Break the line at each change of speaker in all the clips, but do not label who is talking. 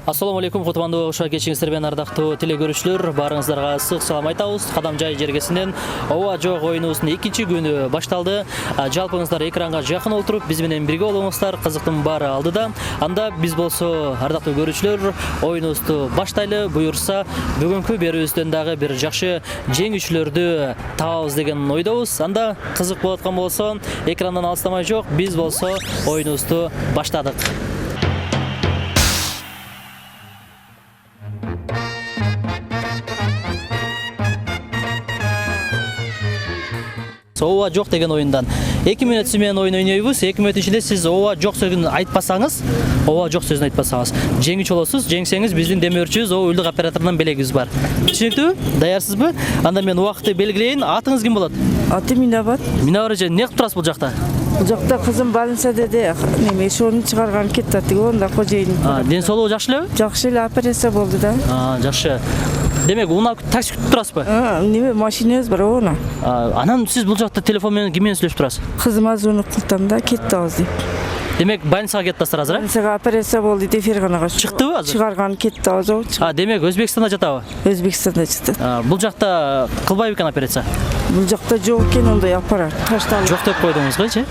Ассаламу алейкум, кутмандуу ошо кечиңиздер ардактуу телегөрүүчүлөр, баарыңыздарга ысык салам айтабыз. Кадамжай жергесинен ооба жок оюнубуздун 2-күнү башталды. Жалпыңыздар экранга жакын отуруп, биз менен бирге болуңуздар. Кызыктын баары алдыда. Анда биз болсо ардактуу көрүүчүлөр, оюнубузду баштайлы. Буюрса, бүгүнкү берүүбүздөн дагы бир жакшы жеңүүчүлөрдү табабыз деген ойдобуз. Анда кызык болуп аткан болсо, экрандан алыстамай жок, биз болсо оюнубузду баштадык. Ооба жок деген оюндан 2 мүнөт менен оюн ойнойбуз. 2 мүнөт ичинде сиз ооба жок сөзүн айтпасаңыз, жеңүүчү болосуз. Жеңсеңиз биздин демөөрчүбүз ооба үлдүк операторунан белегибиз бар. Түшүнүктүүбү? Даярсызбы? Анда мен убакытты белгилейин. Атыңыз ким болот?
Атым Минабат.
Минабат эже, эмне кылып турасыз бул жакта?
Бул жакта кызым больница деди. Неме шону чыгарган кетти атты. Онда кожоюн.
Ден соолугу жакшы элеби?
Жакшы эле, операция болду да.
Жакшы. Демек, унап такси күтүп турасызбы?
Неме машинабыз бар, оны.
Анан сиз бул жакта телефон менен ким менен сүйлөшүп турасыз?
Кызыма звонок кылдым да, кетти азыр деп.
Демек, больницага кеттиңиздер азыр,
Больницага операция болду деп Ферганага
чыктыбы азыр?
Чыгарган кетти азыр.
Демек, Өзбекстанда жатабы?
Өзбекстанда чыкты.
Бул жакта кылбайбы экен операция?
Бул жакта жок экен ондай аппарат. Ташталды.
Жок деп койдуңуз койчу.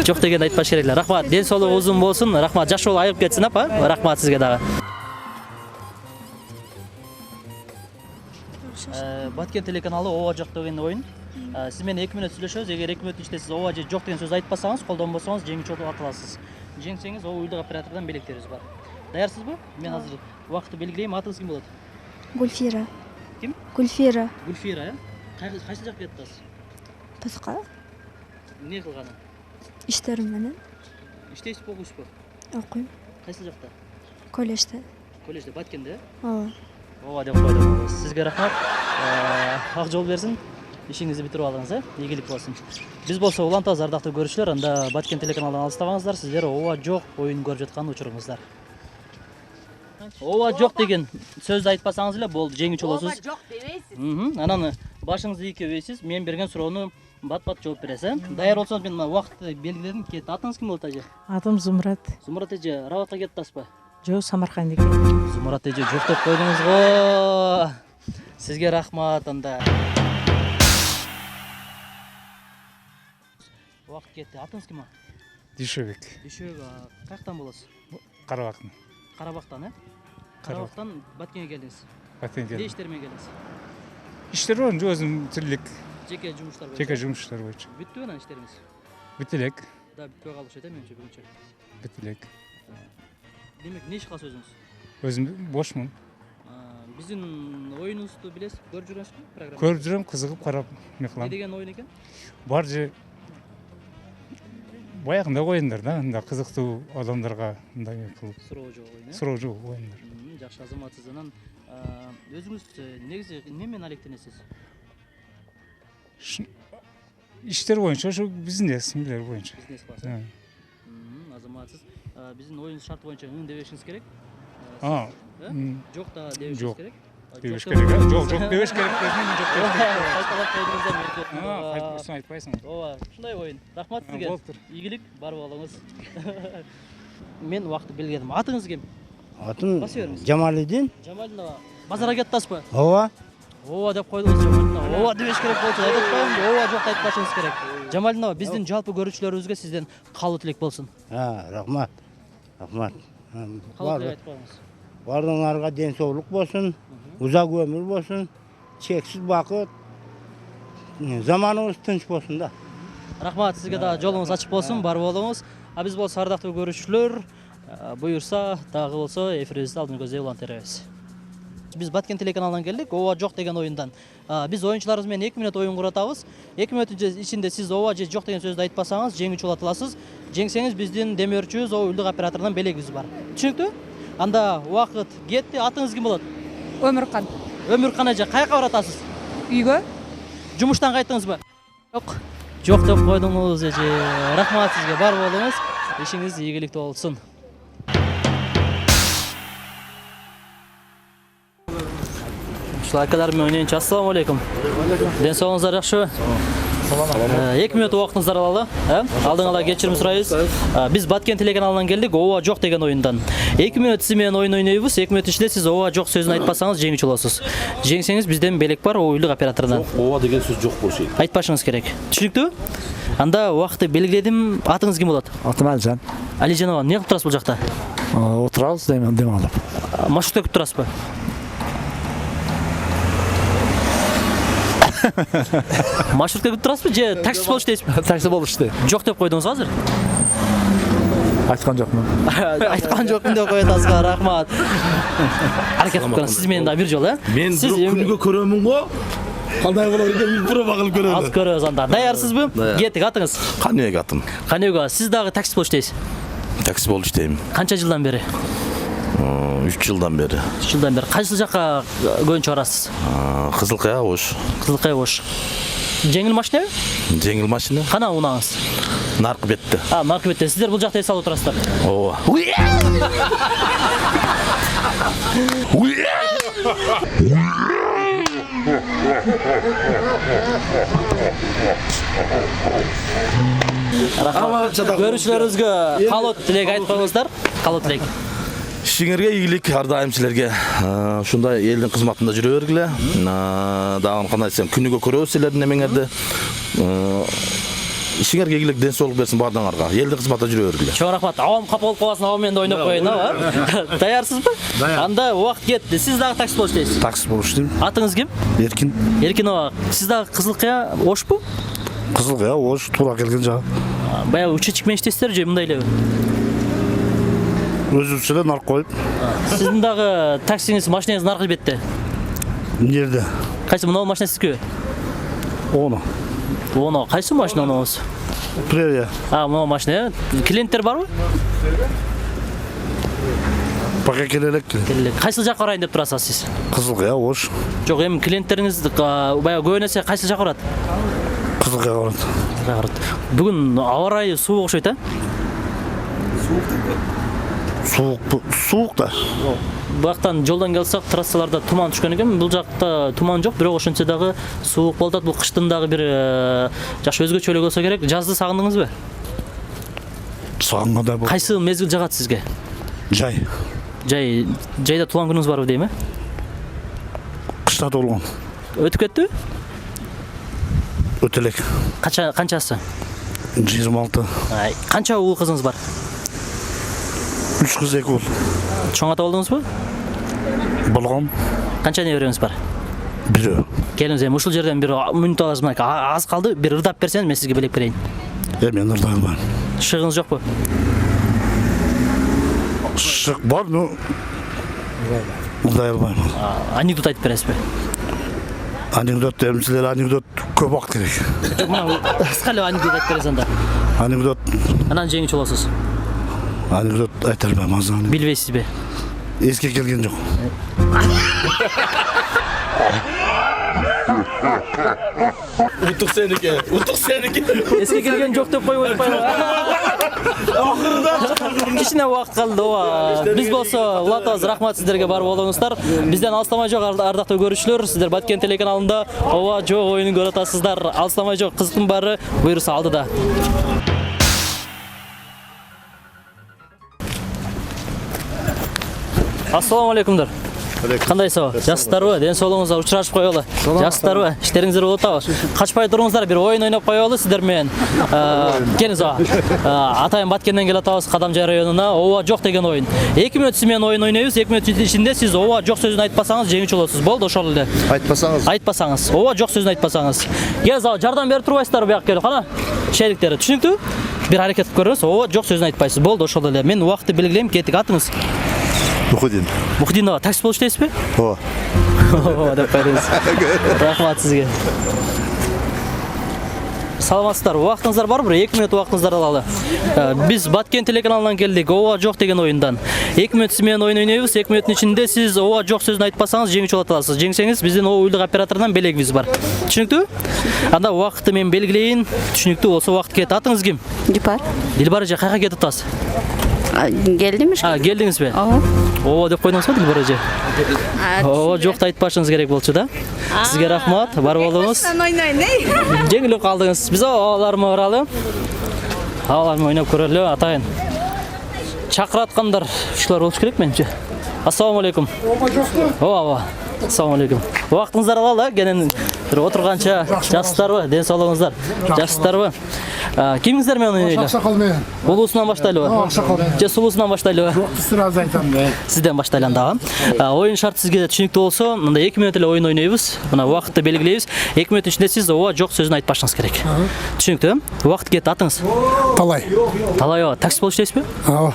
Жок дегенди айтпаш керек эле. Рахмат, ден соолугу узун болсун. Рахмат, жакшы болуп айыгып кетсин, апа. Рахмат сизге дагы. Баткен телеканалы ооба жок деген оюн. Сиз менен 2 мүнөт сүйлөшөбүз. Эгер 2 мүнөттүн ичинде сиз ооба же жок деген сөз айтпасаңыз, колдонбосоңуз жеңүүчү болуп аталасыз. Жеңсеңиз ооба үлдүк операторунан белектерибиз бар. Даярсызбы? Мен азыр убакытты белгилейм. Атыңыз ким болот?
Гульфира.
Ким?
Гульфира.
Гульфира, кайсы жакка кеттиңиз?
Тосқа.
Эмне кылганы?
Иштерим менен.
Иштейсизби, окуйсузбу?
Окуйм.
Кайсы жакта?
Колледжде.
Колледжде, Баткенде?
Ооба.
Ооба деп койдум. Сизге рахмат. Ак жол берсин. Ишиңизди бүтүрүп алыңыз, ийгилик болсун. Биз болсо улантабыз ардактуу көрүүчүлөр, анда Баткен телеканалынан алыстабаңыздар. Сиздер ооба жок оюн көрүп жаткан учуруңуздар. Ооба жок деген сөздү айтпасаңыз эле болду, жеңүүчү болосуз.
Ооба жок дебейсиз.
Анан башыңызды ийкебейсиз, мен берген суроону бат-бат жооп бересиз. Даяр болсоңуз мен убакытты белгиледим. Кет. Атыңыз ким болот, ажы?
Атым Зумрат.
Зумрат эже, работка кеттип атасызбы?
Жок, Самаркандык.
Зумрат эже жок деп койдуңуз го. Сизге рахмат анда. Убакыт кетти. Атыңыз ким?
Дүйшөбек.
Дүйшөбек, каяктан болосуз?
Карабактан.
Карабактан, Карабактан Баткенге келдиңиз.
Баткенге.
Эмне иштермен келдиңиз?
Иштер бар, өзүм тирлик.
Жеке жумуштар боюнча.
Жеке жумуштар боюнча.
Бүттүбү анан иштериңиз?
Бүт элек.
Да, бүтпөй калышы менимче бүгүнчө.
Бүт элек.
Демек, эмне иш кыласыз өзүңүз?
Өзүм бошмун.
Биздин оюнубузду билесиз, көрүп жүргөнсүзбү программа?
Көрүп жүрөм, кызыгып карап
Не
кылам.
деген оюн экен?
Бар же баягындай оюндар да, анда кызыктуу адамдарга мындай кылып
Суроо жок оюн,
суроожу оюндар.
Жакшы, азаматсыз. Анан өзүңүз негизи эмне менен алектенесиз?
Иштер боюнча ушу бизнес милер боюнча.
Бизнес кыласыз. Азаматсыз. Биздин оюн шарты боюнча дебешиңиз керек.
Жок
да дебешиңиз
Жок.
керек.
Дебеш керек. Жок дебеш керек. Мен жок дебеш керек.
Кайталап койдуңуз да.
Кайтпасаң айтпайсың.
Ооба, ушундай оюн. Рахмат сизге.
Болуптур.
Ийгилик, бар болуңуз. Мен убакытты белгиледим. Атыңыз ким?
Атым
Басып бериңиз.
Жамалидин.
Жамалдинова. Базарга кеттип атасызбы?
Ооба.
Ооба деп койдуңуз Жамалдинова. Ооба дебеш керек болчу. Айтып коем, ооба жок айтпашыңыз керек. Жамалдинова, биздин жалпы көрүүчүлөрүбүзгө сизден каалуу тилек болсун.
Рахмат. Рахмат.
Каалуу тилек айтып коюңуз.
Бардыңарга ден соолук болсун, узак өмүр болсун, чексиз бакыт, заманыбыз тынч болсун да.
Рахмат, сизге да жолуңуз ачык болсун, бар болуңуз. Биз болсо ардактуу көрүүчүлөр, буюрса дагы болсо эфирибизди алдын көздөй улантырабыз. Биз Баткен телеканалынан келдик, ооба жок деген оюндан. Биз оюнчуларыбыз менен 2 мүнөт оюн куруп атабыз. 2 мүнөттүн ичинде сиз ооба же жок деген сөздү айтпасаңыз, жеңүүчү боло аласыз. Жеңсеңиз биздин демөөрчүбүз ооба үлдүк операторунан белегибиз бар. Түшүнүктүү? Анда убакыт кетти. Атыңыз ким болот?
Өмүркан.
Өмүркан эже, каяка баратасыз?
Үйгө.
Жумуштан кайттыңызбы? Жок. Жок деп койдуңуз эже. Рахмат сизге, бар болуңуз. Ишиңиз ийгиликтүү болсун. Акалар менен ойнойнчу. Ассаламу алейкум. Ден соолугуңуздар жакшыбы? 2 мүнөт убактыңызды алалы. Алдың ала кечирим сурайбыз. Биз Баткен телеканалынан келдик, ооба жок деген оюндан. 2 мүнөт сиз менен оюн ойнойбуз. 2 мүнөт ичинде сиз ооба жок сөзүн айтпасаңыз жеңүүчү болосуз. Жеңсеңиз бизден белек бар, уюлдук операторунан.
Ооба деген сөз жок болушу керек.
Айтпашыңыз керек. Түшүнүктүү? Анда убакытты белгиледим. Атыңыз ким болот?
Атым Алжан.
Алижан ага, эмне кылып турасыз бул жакта?
Отурабыз дем алып.
Маршрутка күтүп турасызбы? Маршрутка күтүп турасызбы же такси болуш дейсизби?
Такси болушту.
Жок деп койдуңуз азыр.
Айткан жокмун.
Айткан жокмун деп коет азга, рахмат. Аракет кылып көрүңүз. Сиз менен да бир жолу,
Мен күнгө көрөмүн го. Кандай болор экен проба кылып көрөм.
Аз көрөбүз анда. Даярсызбы? Кеттик, атыңыз.
Каныбек атым.
Каныбек, сиз дагы такси болуш дейсиз.
Такси болуш дейм.
Канча жылдан бери?
3 жылдан бери.
3 жылдан бери. Кайсы жакка көбүнчө чыгарасыз?
Кызылкая Ош.
Кызылкая Ош. Жеңил машина?
Жеңил машина.
Кана унаңыз?
Наркы бетте.
Наркы бетте. Сиздер бул жакта эс алып турасыздар.
Ооба.
Көрүүчүлөрүбүзгө каалоо тилек айтып коюңуздар. Каалоо тилек.
Ишиңерге ийгилик, ар дайым силерге ушундай элдин кызматында жүрө бергиле. Дагы кандай десем, күнүгө көрөбүз силердин эмеңерди. Ишиңерге ийгилик, ден соолук берсин баардыгыңарга. Элдин кызматында жүрө бергиле.
Чоң рахмат. Авам капа болуп калбасын, авам менен ойноп коеюн, аба. Даярсызбы? Анда убакыт кетти. Сиз дагы такси болуш дейсиз.
Такси болушту.
Атыңыз ким?
Эркин.
Эркин ага. Сиз дагы Кызылкая Ошпу?
Кызылкая Ош туура келген жагы.
Баягы учетчик менен иштейсиздер же мындай элеби?
Өзүбүзчө эле нарк коюп.
Сиздин дагы таксиңиз, машинаңыз наркы бетте.
Эмнеде?
Кайсы мына машина сиздики?
Оны.
Оны кайсы машина онуңуз?
Превия.
Мына машина. Клиенттер барбы?
Пока келелек.
Кайсы жакка барайын деп турасыз сиз?
Кызылкая Ош.
Жок, эми клиенттериңиз баягы көп эсе кайсы жакка барат?
Кызылкая барат.
Бүгүн аба ырайы суук окшойт, а?
Суук да.
Бактан жолдон келсек, трассаларда туман түшкөн экен. Бул жакта туман жок, бирок ошончо дагы суук болот. Бул кыштын дагы бир жакшы өзгөчөлүгү болсо керек. Жазды сагындыңызбы?
Сагынгандай болду.
Кайсы мезгил жагат сизге? Жайда туулган күнүңүз барбы дейм,
Кышта болгон.
Өтүп кеттиби?
Өтө элек.
Канчасы?
26.
Канча уул кызыңыз бар?
3 кыз 2 уул.
Чоң ата болдуңузбу?
Болгон.
Канча небереңиз бар?
Бирөө.
Келиңиз, эми ушул жерден бир мүнөт аласыз, мына аз калды, бир ырдап берсеңиз мен сизге белек берейин.
Мен ырдай албайм.
Шыгыңыз жокпу?
Шык бар, но ырдай албайм.
Анекдот айтып бересизби?
Анекдот демсилер, анекдот көп убакыт керек.
Мына кыска эле анекдот айтып бересиз анда.
Анекдот.
Анан жеңүүчү болосуз.
Анекдот айта албайм азыр.
Билбейсизби?
Эске келген жок.
Утук сеники.
Эске келген жок деп коюп атпайбы? Кичине убакыт калды, ооба. Биз болсо улатабыз, рахмат сиздерге бар болуңуздар. Бизден алыстамай жок, ардактуу көрүүчүлөр, сиздер Баткен телеканалында ооба жок оюнун көрүп атасыздар. Алыстамай жок, кызыктын баары буйруса алдыда. Ассаламу алейкумдар. Кандайсызбы? Жакшысыздарбы? Ден соолугуңузга учурашып коелу. Жакшысыздарбы? Иштериңиздер болуп атабы? Качпай туруңуздар, бир оюн ойноп коелу сиздер менен. Келиңиз ага. Атайын Баткенден келип атабыз, Кадамжай районуна. Ооба жок деген оюн. 2 мүнөт сиз менен оюн ойнойбуз. 2 мүнөт ичинде сиз ооба жок сөзүн айтпасаңыз жеңүүчү болосуз. Болду, ошол эле. Айтпасаңыз. Ооба жок сөзүн айтпасаңыз. Келиңиз ага, жардам берип турбайсыздарбы буяка келип? Кана. Шериктери, түшүнүктүү? Бир аракет кылып көрүңүз. Ооба жок сөзүн айтпайсыз. Болду, ошол эле. Мен убакытты белгилейм, кеттик. Атыңыз? Мухидин ага, такси болуш дейсизби?
Ооба.
Ооба деп койдуңуз. Рахмат сизге. Саламатсыздар, убактыңыздар барбы? 2 мүнөт убактыңыздар алалы. Биз Баткен телеканалынан келдик, ооба жок деген оюндан. 2 мүнөт сиз менен оюн ойнойбуз. 2 мүнөттүн ичинде сиз ооба жок сөзүн айтпасаңыз жеңүүчү болот аласыз. Жеңсеңиз биздин уюлдук операторунан белегибиз бар. Түшүнүктүү? Анда убакытты мен белгилейин. Түшүнүктүү болсо убакыт кетет. Атыңыз ким?
Дилбар.
Дилбар эже, кайга кетип атасыз?
Geldim mi?
Келдиңиз бе?
Ооба.
Ооба деп койдуңуз го Дилбар эже? Ооба жок да айтпашыңыз керек болчу да. Сизге рахмат, бар болуңуз. Жеңилип калдыңыз. Биз алар менен баралы. Алар менен ойноп көрөлү, атайын. Чакыраткандар ушулар болуш керек менимче. Ассаламу алейкум. Ооба. Ассаламу алейкум. Убактыңыздар алалы, кенен отурганча жакшысыздарбы? Ден соолугуңуздар жакшысыздарбы? Кимиңиздер менен ойнойлу?
Аксакал менен.
Улуусунан баштайлыбы?
Аксакал менен.
Же сулуусунан баштайлыбы?
Жок, сразу айтам да.
Сизден баштайлы анда. Оюн шарт сизге түшүнүктүү болсо, мында 2 мүнөт эле оюн ойнойбуз. Мына убакытты белгилейбиз. 2 мүнөт ичинде сиз ооба жок сөзүн айтып башташыңыз керек. Түшүнүктүү? Убакыт кетти, атыңыз?
Талай.
Талай ооба. Такси болуп иштейсизби?
Ооба.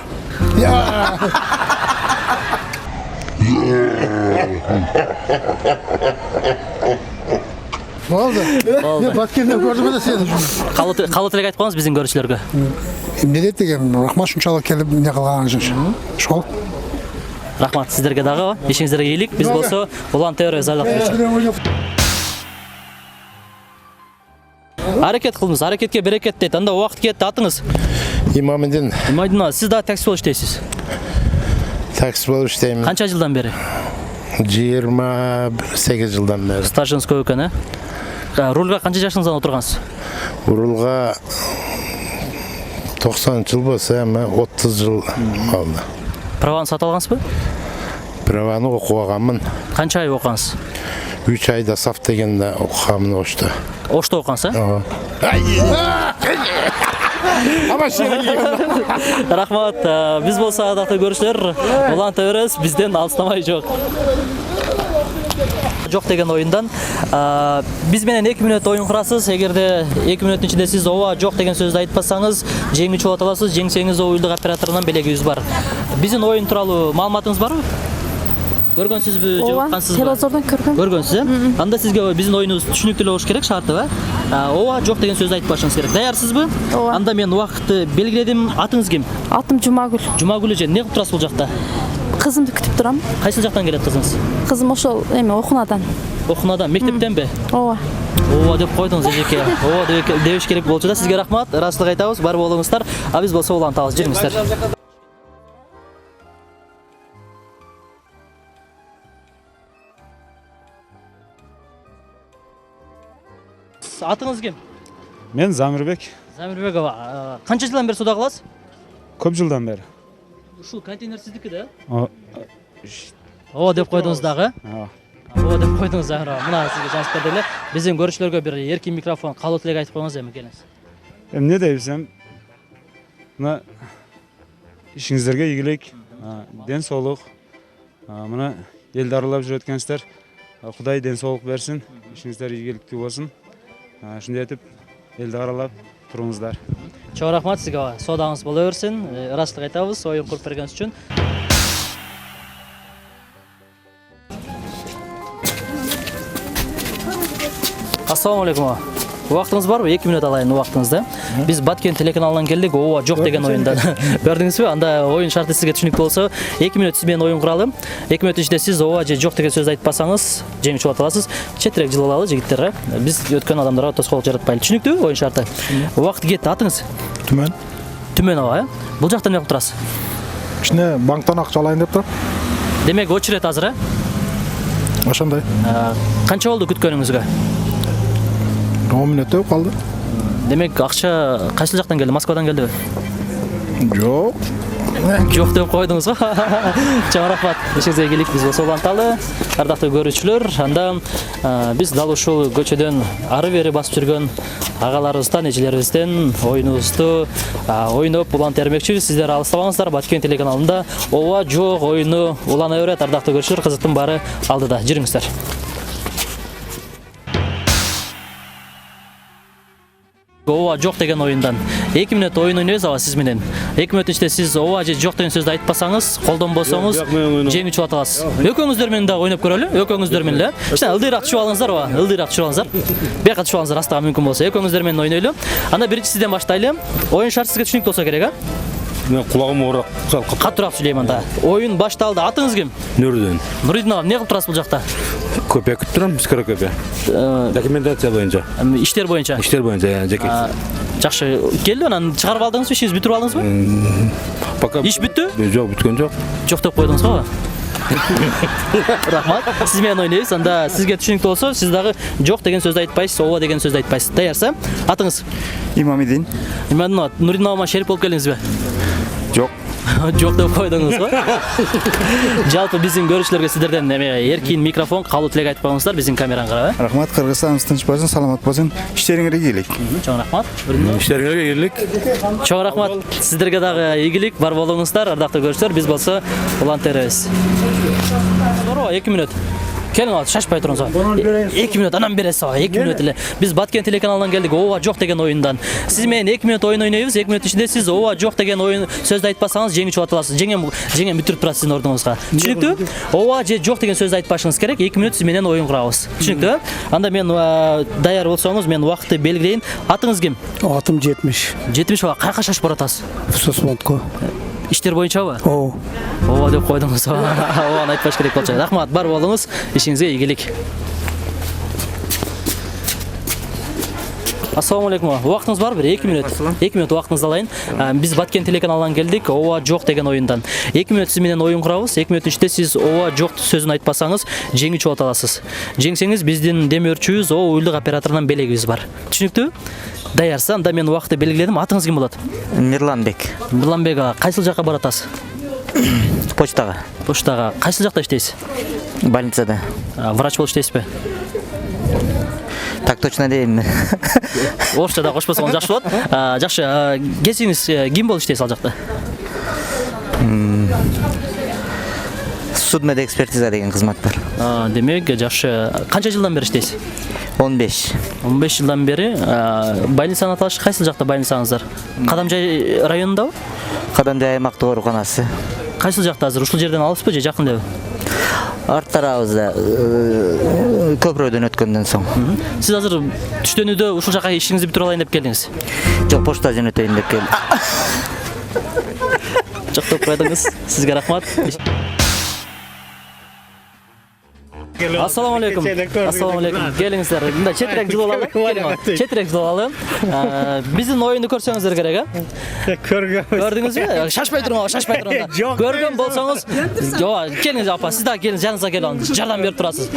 Болду. Мен Баткенде көрдүм эле сени.
Калуу тилек айтып коюңуз биздин көрүүчүлөргө.
Эмне дейт деген, рахмат ушунчалык келип эмне кылганыңыз үчүн. Ошол.
Рахмат сиздерге дагы. Ишиңиздерге ийгилик. Биз болсо улан террор залдап. Аракет кылыңыз, аракетке берекет дейт. Анда убакыт кетти, атыңыз?
Имамидин.
Имамидин, сиз да такси болуп иштейсиз.
Такси болуп иштейм.
Канча жылдан бери?
28 жылдан бери.
Стажыңыз көп экен, э? Рулга канча жашыңыздан отургансыз?
Рулга 90 жыл болсо, эми 30 жыл алды.
Праваны сатып алгансызбы?
Праваны окуп алганмын.
Канча ай окугансыз?
3 айда саф дегенде окуганмын Ошто.
Ошто окугансыз, э? Рахмат. Биз болсо адактуу көрүүчүлөр, уланта беребиз, бизден алыстамай жок. Жок деген оюндан биз менен 2 мүнөт оюн курасыз. Эгерде 2 мүнөттүн ичинде сиз ооба жок деген сөздү айтпасаңыз, жеңүүчү болот аласыз. Жеңсеңиз уюлдук операторунан белегибиз бар. Биздин оюн тууралуу маалыматыңыз барбы? Көргөнсүзбү же уккансызбы?
Телевизордон көргөм.
Көргөнсүз, э? Анда сизге биздин оюнубуз түшүнүктүү эле болуш керек, шарты, ооба жок деген сөздү айтып башыңыз керек. Даярсызбы?
Ооба.
Анда мен убакытты белгиледим. Атыңыз ким?
Атым Жумагүл.
Жумагүл эже, эмне кылып турасыз бул жакта?
Кызымды күтүп турам.
Кайсыл жактан келет кызыңыз?
Кызым ошол окунадан.
Окунадан, мектептенби?
Ооба.
Ооба деп койдуңуз эжеке. Ооба дебиш керек болчу да. Сизге рахмат. Ыраазычылык айтабыз. Бар болуңуздар. А биз болсо улантабыз. Жүрүңүздөр. Атыңыз ким?
Мен Замирбек.
Замирбек аба. Канча жылдан бери суда кыласыз?
Көп жылдан бери.
Ушул контейнер сиздики да?
Ооба
деп койдуңуз дагы. Ооба деп койдуңуз Замир аба. Мына сизге жазып берди эле. Биздин көрүүчүлөргө бир эркин микрофон, калуу тилек айтып коюңуз эми келиңиз.
Эмне дейбиз эми? Мына ишиңиздерге ийгилик, ден соолук. Мына элди аралап жүрөт экенсиздер. Кудай ден соолук берсин, ишиңиздер ийгиликтүү болсун. Ушундай этип элди аралап туруңуздар.
Чоң рахмат сизге. Соодаңыз боло берсин. Ыраазычылык айтабыз оюн куруп бергениңиз үчүн. Ассаламу алейкум. Убактыңыз барбы? 2 мүнөт алайын убактыңызды. Биз Баткен телеканалынан келдик. Ооба жок деген оюндан. Көрдүңүзбү? Анда оюн шарты сизге түшүнүктүү болсо, 2 мүнөт сиз менен оюн куралы. 2 мүнөт ичинде сиз ооба же жок деген сөздү айтпасаңыз, жеңүүчү болот аласыз. Четирээк жыл алалы жигиттер. Биз өткөн адамдарга тоскоолдук жаратпайлы. Түшүнүктүү оюн шарты. Убакыт кетти. Атыңыз?
Түмөн.
Түмөн аба, э? Бул жакта эмне кылып турасыз?
Кичине банктан акча алайын деп турам.
Демек очерет азыр, э?
Ошондой.
Канча болду күткөнүңүзгө?
10 мүнөттөй калды.
Демек акча кайсыл жактан келди? Москвадан келдиби?
Жок.
Жок деп койдуңуз го. Чоң рахмат. Ишиңизге ийгилик. Биз болсо уланталы. Ардактуу көрүүчүлөр, анда биз дал ушул көчөдөн ары бери басып жүргөн агаларыбыздан, эжелерибизден оюнубузду ойноп улан термекчибиз. Сиздер алыстабаңыздар. Баткен телеканалында ооба жок оюну улана берет. Ардактуу көрүүчүлөр, кызыктын баары алдыда. Жүрүңүздөр. Ооба жок деген оюндан 2 мүнөт оюн ойнойбуз аба сиз менен. 2 мүнөт ичинде сиз ооба же жок деген сөздү айтпасаңыз, колдонбосоңуз жеңүүчү болот аласыз. Экөөңүздөр менен дагы ойноп көрөлү. Экөөңүздөр менен эле. Кичине ылдыйраак түшүп алыңыздар аба. Ылдыйраак түшүп алыңыздар. Бияка түшүп алыңыздар астага мүмкүн болсо. Экөөңүздөр менен ойнойлу. Анда биринчи сизден баштайлы. Оюн шарты сизге түшүнүктүү болсо керек, а?
Мен кулагым оорук.
Катуураак сүйлөйм анда. Оюн башталды. Атыңыз ким?
Нурдин.
Нурдин аба, эмне кылып турасыз бул жакта?
Көпө күтүп турам, бизкара көпө. Документация боюнча.
Иштер боюнча.
Иштер боюнча, жеке.
Жакшы. Келди, анан чыгарып алдыңызбы, ишиңизди бүтүрүп алдыңызбы?
Пока
Иш бүттү?
Жок, бүткөн жок.
Жок деп койдуңуз го? Рахмат. Сиз менен ойнойбуз. Анда сизге түшүнүктүү болсо, сиз дагы жок деген сөздү айтпайсыз, ооба деген сөздү айтпайсыз. Даярсыз? Атыңыз?
Имамидин.
Имамидин. Нуридин абама шерик болуп келдиңизби?
Жок.
Жок деп койдуңуз го? Жалпы биздин көрүүчүлөргө сиздерден эркин микрофон, калуу тилек айтып коюңуздар биздин камераны карап.
Рахмат, Кыргызстаныбыз тынч болсун, саламат болсун. Иштериңерге ийгилик.
Чоң рахмат.
Иштериңерге ийгилик.
Чоң рахмат. Сиздерге дагы ийгилик, бар болуңуздар, ардактуу көрүүчүлөр. Биз болсо улантеребиз. Здорово, 2 минут. Келиң ал, шашпай туруңуз. 2 минут анан бересиз, 2 минут эле. Биз Баткен телеканалынан келдик, ооба жок деген оюндан. Сиз менен 2 минут оюн ойнойбуз. 2 минут ичинде сиз ооба жок деген оюн сөздү айтпасаңыз, жеңүүчү болуп атасыз. Жеңем бүтүрүп турат сиздин ордуңузга. Түшүнүктүү? Ооба же жок деген сөздү айтпашыңыз керек. 2 минут сиз менен оюн курабыз. Түшүнүктүү? Анда мен даяр болсоңуз, мен убакытты белгилейин. Атыңыз ким?
Атым 70.
70 ба? Кайка шашып баратасыз?
Сосмонтко.
Иштер боюнчабы?
О.
Ооба деп койдуңуз. Ооба айтпаш керек болчу. Рахмат, бар болуңуз. Ишиңизге ийгилик. Ассаламу алейкум. Убактыңыз барбы? 2 минут. 2 минут убактыңызды алайын. Биз Баткен телеканалынан келдик. Ооба жок деген оюндан. 2 минут сиз менен оюн курабыз. 2 минут ичинде сиз ооба жок сөзүн айтпасаңыз, жеңүүчү болуп аласыз. Жеңсеңиз биздин демөөрчүбүз, уюлдук операторунан белегибиз бар. Түшүнүктүү? Даярсыз? Анда мен убакытты белгиледим. Атыңыз ким болот?
Мирланбек.
Мирланбек ага, кайсыл жакка баратасыз?
Почтага.
Почтага. Кайсыл жакта иштейсиз?
Больницада.
Врач болуп иштейсизби?
Так точно дейм.
Орусчада кошпосоң жакшы болот. Жакшы. Кесиңиз ким болуп иштейсиз ал жакта?
Судмедэкспертиза деген кызмат бар.
Демек, жакшы. Канча жылдан бери иштейсиз?
15.
15 жылдан бери. Больницаны аталышы кайсыл жакта больницаңыздар? Кадамжай районундабы?
Кадамжай аймактык ооруканасы.
Кайсыл жакта азыр? Ушул жерден алыспы же жакын элеби?
Арт тарабыбызда көпүрөдөн өткөндөн соң.
Сиз азыр түштөнүүдө ушул жака ишиңизди бүтүрүп алайын деп келдиңиз?
Жок, почта жөнөтөйүн деп келдим.
Жок деп койдуңуз. Сизге рахмат. Ассаламу алейкум. Ассаламу алейкум. Келиңиздер. Мында четирек жыл алалы. Четирек жыл алалы. Биздин оюнду көрсөңүздөр керек, Көрдүңүзбү? Шашпай туруңуз, шашпай туруңуз. Көргөн болсоңуз, келиңиз апа, сиз дагы келиңиз, жаныңызга келип алыңыз. Жардам берип турасыз.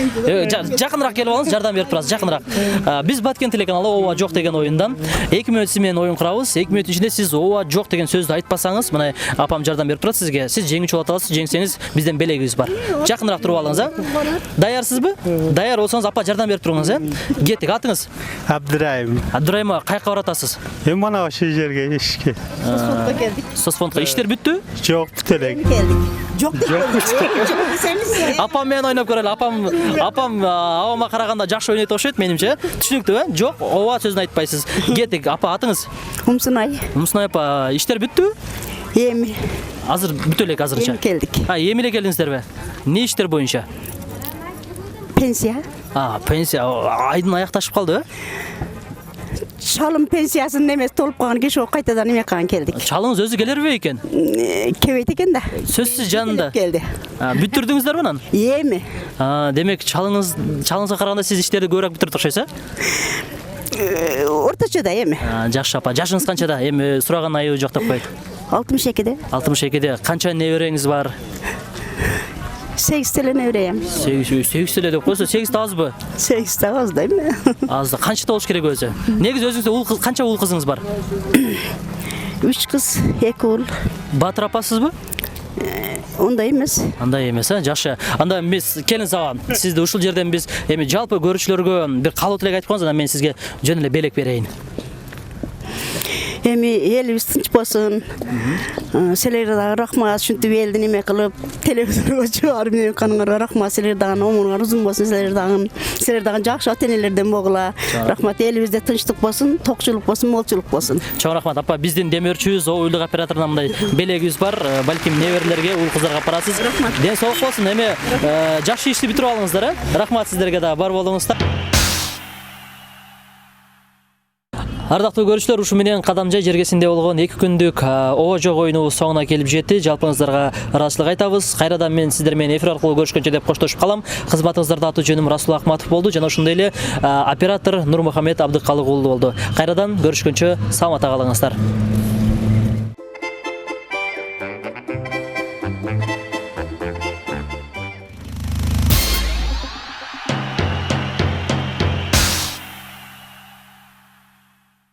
Жакыныраак келип алыңыз, жардам берип турасыз, жакыныраак. Биз Баткен телеканалы ооба жок деген оюндан 2 минут сиз менен оюн курабыз. 2 минут ичинде сиз ооба жок деген сөздү айтпасаңыз, мына апам жардам берип турат сизге. Сиз жеңүүчү болуп атасыз, жеңсеңиз бизден белегибиз бар. Жакыныраак туруп алыңыз, Даярсызбы? Даяр болсоңуз апа жардам берип туруңуз, Кеттик, атыңыз?
Абдырайым.
Абдырайым, кайка баратасыз?
Мана ошол жерге ишке.
Сосфондко келдик.
Сосфондко иштер бүттү?
Жок, бүт элек.
Жок десеңиз.
Апам менен ойноп көрөлү. Апам абама караганда жакшы ойнойт окшойт менимче. Түшүнүктүү, Жок, ооба сөзүн айтпайсыз. Кеттик, апа атыңыз?
Умсунай.
Умсунай апа, иштер бүттү?
Эми.
Азыр бүтө элек азырынча.
Келдик.
Эми эле келдиңиздерби? Не иштер боюнча?
Пенсия.
Пенсия айдын аякташып калды,
Шалым пенсиясын немес толуп калган киши кайтадан эме кылган келдик.
Чалыңыз өзү келерби экен?
Кебейт экен да.
Сөзсүз жанында.
Келди.
Бүттүрдүңүздөрбү анан?
Эми.
Демек чалыңызга караганда сиз иштерди көбүрөөк бүтүрүп окшойсуз,
Орточо да эми.
Жакшы апа, жашыңыз канчада? Эми сураган айыбы жок деп коет.
62-де.
62-де. Канча небереңиз бар?
8 теле неберем.
8 теле деп койсо, 8 азбы?
8 да аз да эми.
Аз да. Канча болуш керек өзү? Негизи өзүңүздө канча уул кызыңыз бар?
3 кыз, 2 уул.
Батыр апасызбы?
Ондай эмес.
Андай эмес, жакшы. Анда биз келиңиз ага. Сизди ушул жерден биз эми жалпы көрүүчүлөргө бир калуу тилек айтып коюңуз, анан мен сизге жөн эле белек берейин.
Эми элибиз тынч болсун. Силерге дагы рахмат, ушинтип элди неме кылып, телевизорго чыгарып неме кылганыңарга рахмат. Силер дагы өмүрүңөр узун болсун, силер дагы жакшы ата-энелерден болгула. Рахмат, элибизде тынчтык болсун, токчулук болсун, молчулук болсун.
Чоң рахмат апа, биздин демөөрчүбүз, уюлдук операторунан мындай белегибиз бар. Балким неберелерге, уул кыздарга барасыз. Ден соолук болсун. Эми жакшы ишти бүтүрүп алыңыздар, Рахмат сиздерге да, бар болуңуздар. Ардактуу көрүүчүлөр, ушу менен Кадамжай жергесинде болгон 2 күндүк оо жок оюнубуз соңуна келип жетти. Жалпыңыздарга ыраазычылык айтабыз. Кайрадан мен сиздер менен эфир аркылуу көрүшкөнчө деп коштошуп калам. Кызматыңыздарда аты жөнүм Расул Акматов болду жана ошондой эле оператор Нурмухамед Абдыкалык уулу болду. Кайрадан көрүшкөнчө саламатта калыңыздар.